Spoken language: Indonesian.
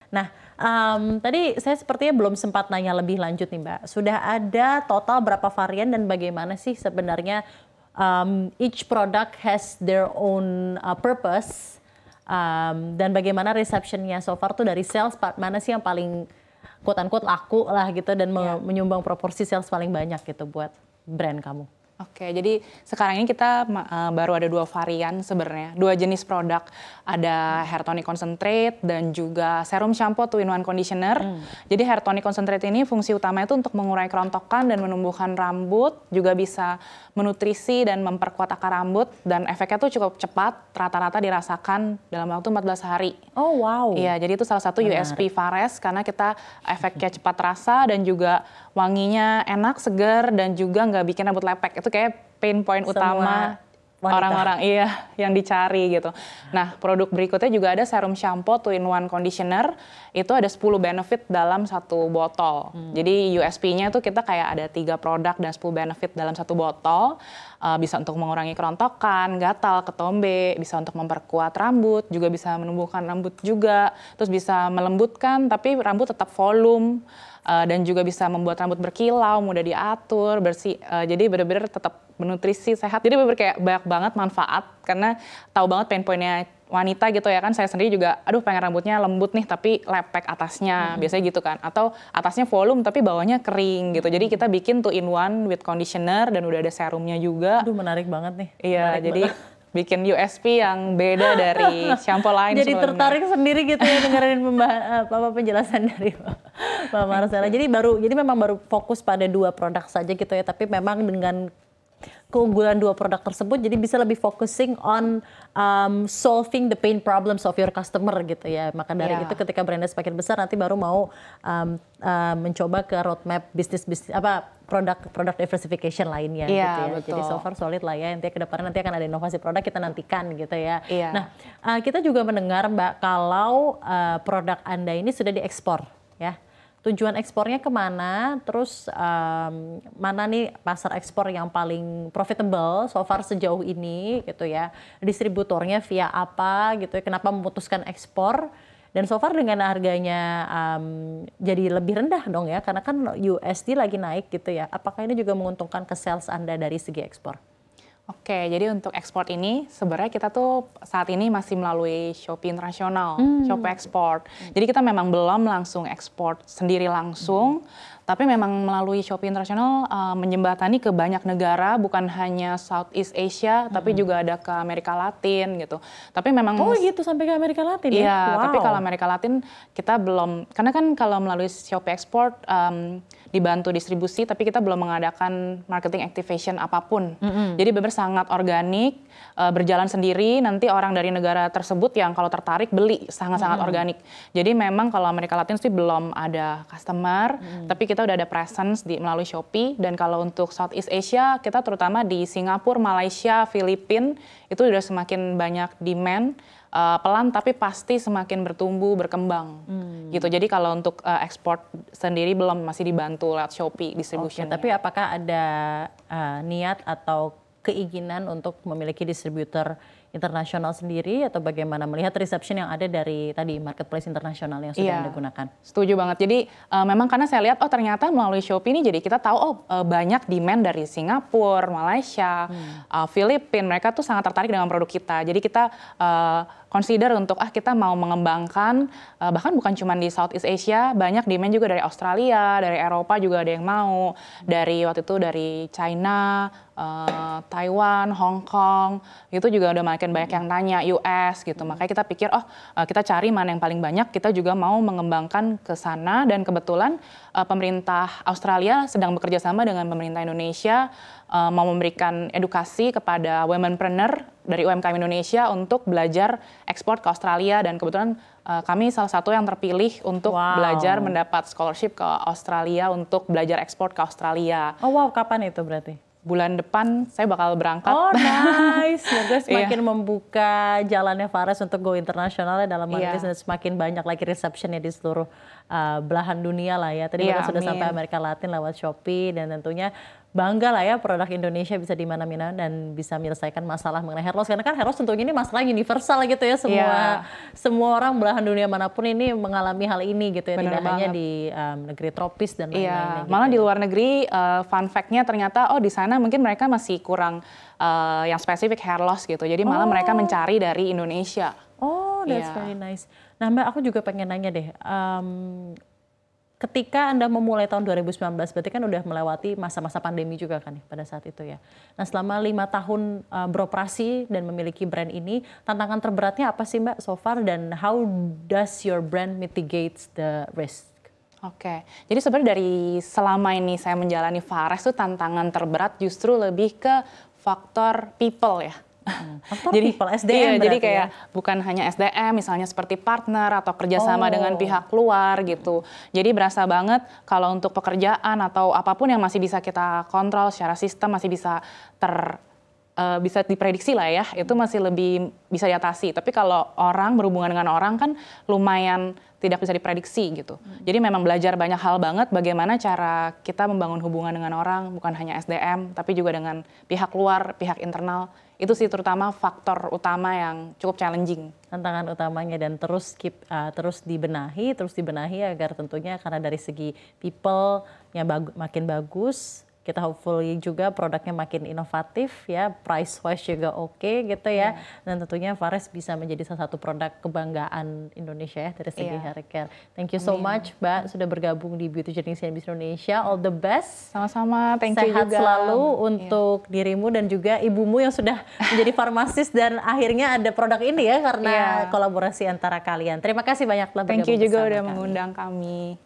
Nah, tadi saya sepertinya belum sempat nanya lebih lanjut nih Mbak. Sudah ada total berapa varian dan bagaimana sih sebenarnya each product has their own purpose dan bagaimana receptionnya so far tuh dari sales mana sih yang paling quote unquote laku lah gitu dan menyumbang proporsi sales paling banyak gitu buat brand kamu? Oke, jadi sekarang ini kita baru ada 2 varian sebenarnya, 2 jenis produk. Ada hair tonic concentrate dan juga serum shampoo 2-in-1 conditioner. Jadi hair tonic concentrate ini fungsi utamanya itu untuk mengurai kerontokan dan menumbuhkan rambut, juga bisa menutrisi dan memperkuat akar rambut, dan efeknya tuh cukup cepat, rata-rata dirasakan dalam waktu 14 hari. Oh wow. Iya, jadi itu salah satu USP Fares karena kita efeknya cepat terasa dan juga wanginya enak, segar, dan juga nggak bikin rambut lepek. Itu kayak pain point utama orang-orang yang dicari gitu. Nah, produk berikutnya juga ada serum shampoo 2-in-1 conditioner. Itu ada 10 benefit dalam satu botol. Jadi USP-nya tuh kita kayak ada 3 produk dan 10 benefit dalam satu botol. Bisa untuk mengurangi kerontokan, gatal, ketombe, bisa untuk memperkuat rambut, juga bisa menumbuhkan rambut juga. Terus bisa melembutkan tapi rambut tetap volume. Dan juga bisa membuat rambut berkilau, mudah diatur, bersih. Jadi benar-benar tetap menutrisi, sehat. Jadi benar-benar kayak banyak banget manfaat karena tahu banget pain point-nya wanita gitu ya kan. Saya sendiri juga, aduh pengen rambutnya lembut nih tapi lepek atasnya, biasanya gitu kan. Atau atasnya volume tapi bawahnya kering gitu. Jadi kita bikin 2-in-1 with conditioner dan udah ada serumnya juga. Aduh menarik banget nih. Iya, jadi bikin USP yang beda dari shampoo lain. Jadi tertarik sendiri gitu ya dengerin penjelasan dari Mbak Marcella. Jadi memang baru fokus pada 2 produk saja gitu ya, tapi memang dengan keunggulan 2 produk tersebut jadi bisa lebih focusing on solving the pain problems of your customer gitu ya. Maka dari itu ketika brandnya semakin besar nanti baru mau mencoba ke roadmap bisnis produk diversification lainnya gitu ya. Betul. Jadi so far solid lah ya. Nanti ke depannya nanti akan ada inovasi produk, kita nantikan gitu ya. Iya. Nah, kita juga mendengar Mbak kalau produk Anda ini sudah diekspor ya. Tujuan ekspornya kemana? Terus mana nih pasar ekspor yang paling profitable so far sejauh ini gitu ya? Distributornya via apa gitu ya? Kenapa memutuskan ekspor? Dan so far dengan harganya jadi lebih rendah dong ya, karena kan USD lagi naik gitu ya. Apakah ini juga menguntungkan ke sales Anda dari segi ekspor? Oke, jadi untuk ekspor ini sebenarnya kita tuh saat ini masih melalui Shopee Internasional, Shopee Export. Jadi kita memang belum langsung ekspor sendiri langsung, tapi memang melalui Shopee Internasional menjembatani ke banyak negara, bukan hanya Southeast Asia, tapi juga ada ke Amerika Latin gitu. Tapi memang gitu sampai ke Amerika Latin ya? Iya, tapi kalau Amerika Latin kita belum, karena kan kalau melalui Shopee Export dibantu distribusi, tapi kita belum mengadakan marketing activation apapun. Jadi benar sangat organik, berjalan sendiri, nanti orang dari negara tersebut yang kalau tertarik beli, sangat-sangat organik. Jadi memang kalau Amerika Latin sih belum ada customer, tapi kita udah ada presence melalui Shopee, dan kalau untuk Southeast Asia, kita terutama di Singapura, Malaysia, Filipina, itu udah semakin banyak demand, pelan tapi pasti semakin bertumbuh, berkembang gitu. Jadi kalau untuk ekspor sendiri belum, masih dibantu lewat Shopee distribution. Tapi apakah ada niat atau keinginan untuk memiliki distributor internasional sendiri, atau bagaimana melihat reception yang ada dari tadi marketplace internasional yang sudah Anda gunakan? Setuju banget. Jadi memang karena saya lihat ternyata melalui Shopee ini jadi kita tahu banyak demand dari Singapura, Malaysia, Filipina, mereka tuh sangat tertarik dengan produk kita. Jadi kita consider untuk kita mau mengembangkan, bahkan bukan cuma di Southeast Asia, banyak demand juga dari Australia, dari Eropa juga ada yang mau, dari waktu itu dari China, Taiwan, Hong Kong, itu juga udah makin banyak yang nanya, US gitu. Makanya kita pikir kita cari mana yang paling banyak, kita juga mau mengembangkan ke sana, dan kebetulan pemerintah Australia sedang bekerja sama dengan pemerintah Indonesia, mau memberikan edukasi kepada womenpreneur dari UMKM Indonesia untuk belajar ekspor ke Australia, dan kebetulan kami salah satu yang terpilih untuk belajar mendapat scholarship ke Australia untuk belajar ekspor ke Australia. Oh wow, kapan itu berarti? Bulan depan saya bakal berangkat. Oh nice, semoga semakin membuka jalannya Fares untuk go internasional dalam market, dan semakin banyak lagi receptionnya di seluruh belahan dunia lah ya. Tadi sudah sampai Amerika Latin lewat Shopee, dan tentunya bangga lah ya produk Indonesia bisa di mana-mana dan bisa menyelesaikan masalah mengenai hair loss. Karena kan hair loss tentunya ini masalah universal gitu ya, semua orang belahan dunia manapun ini mengalami hal ini gitu ya, tidak hanya di negeri tropis dan lain-lain. Malah di luar negeri fun fact-nya ternyata di sana mungkin mereka masih kurang yang spesifik hair loss gitu. Jadi malah mereka mencari dari Indonesia. Oh, that's very nice. Nah Mbak, aku juga pengen nanya deh, ketika Anda memulai tahun 2019, berarti kan udah melewati masa-masa pandemi juga kan pada saat itu ya. Nah selama 5 tahun beroperasi dan memiliki brand ini, tantangan terberatnya apa sih Mbak so far, dan how does your brand mitigates the risk? Oke, jadi sebenarnya dari selama ini saya menjalani Fares tuh tantangan terberat justru lebih ke faktor people ya. Jadi people, SDM jadi kayak bukan hanya SDM, misalnya seperti partner atau kerjasama dengan pihak luar gitu. Jadi berasa banget kalau untuk pekerjaan atau apapun yang masih bisa kita kontrol secara sistem, masih bisa bisa diprediksi lah ya, itu masih lebih bisa diatasi. Tapi kalau orang berhubungan dengan orang kan lumayan tidak bisa diprediksi gitu. Jadi memang belajar banyak hal banget bagaimana cara kita membangun hubungan dengan orang, bukan hanya SDM, tapi juga dengan pihak luar, pihak internal. Itu sih terutama faktor utama yang cukup challenging. Tantangan utamanya, dan terus terus dibenahi agar tentunya karena dari segi people yang makin bagus, kita hopefully juga produknya makin inovatif ya, price wise juga oke gitu ya. Dan tentunya Fares bisa menjadi salah satu produk kebanggaan Indonesia ya dari segi hair care. Thank you so much Mbak sudah bergabung di Beauty Journey CNBC Indonesia. All the best. Sama-sama, thank you juga. Sehat selalu untuk dirimu dan juga ibumu yang sudah menjadi farmasis dan akhirnya ada produk ini ya karena kolaborasi antara kalian. Terima kasih banyak telah bergabung bersama kami. Thank you juga udah mengundang kami.